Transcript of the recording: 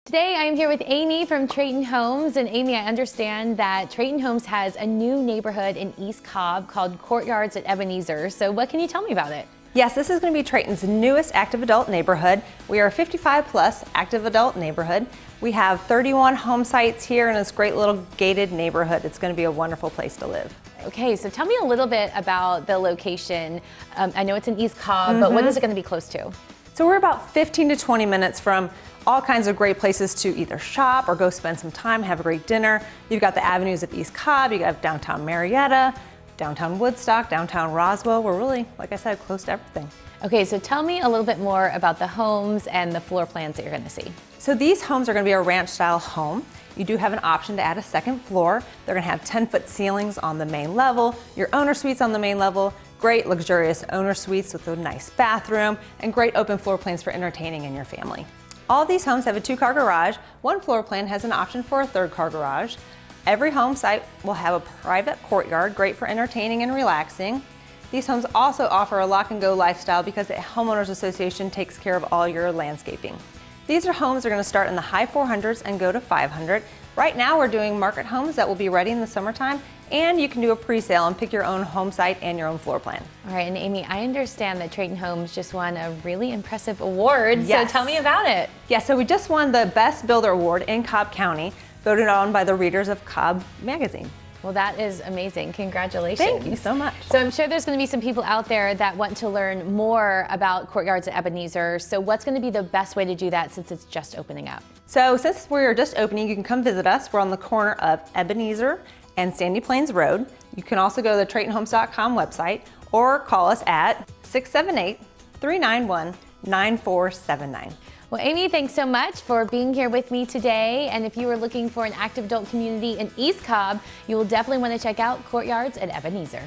Today I am here with Amy from Traton Homes, and Amy, I understand that Traton Homes has a new neighborhood in East Cobb called Courtyards at Ebenezer. So what can you tell me about it? Yes, this is going to be Traton's newest active adult neighborhood. We are a 55 plus active adult neighborhood. We have 31 home sites here in this great little gated neighborhood. It's going to be a wonderful place to live. Okay, so tell me a little bit about the location. I know it's in East Cobb, but what is it going to be close to? So we're about 15 to 20 minutes from all kinds of great places to either shop or go spend some time, have a great dinner. You've got the avenues of East Cobb, you have downtown Marietta, downtown Woodstock, downtown Roswell. We're really, like I said, close to everything. Okay, so tell me a little bit more about the homes and the floor plans that you're going to see. So these homes are going to be a ranch style home. You do have an option to add a second floor. They're going to have 10-foot ceilings on the main level, your owner suites on the main level, great luxurious owner suites with a nice bathroom, and great open floor plans for entertaining in your family. All these homes have a 2-car garage. One floor plan has an option for a 3rd-car garage. Every home site will have a private courtyard, great for entertaining and relaxing. These homes also offer a lock and go lifestyle because the homeowners association takes care of all your landscaping. These homes are going to start in the high 400s and go to 500. Right now we're doing market homes that will be ready in the summertime, and you can do a pre-sale and pick your own home site and your own floor plan. All right, and Amy, I understand that Traton Homes just won a really impressive award, Yes. so tell me about it. Yeah, so we just won the Best Builder Award in Cobb County, voted on by the readers of Cobb magazine. Well, that is amazing. Congratulations. Thank you so much. So I'm sure there's going to be some people out there that want to learn more about Courtyards at Ebenezer. So what's going to be the best way to do that since it's just opening up? So since we're just opening, you can come visit us. We're on the corner of Ebenezer and Sandy Plains Road. You can also go to the TratonHomes.com website or call us at 678-391-9479. Well, Amy, thanks so much for being here with me today. And if you are looking for an active adult community in East Cobb, you will definitely want to check out Courtyards at Ebenezer.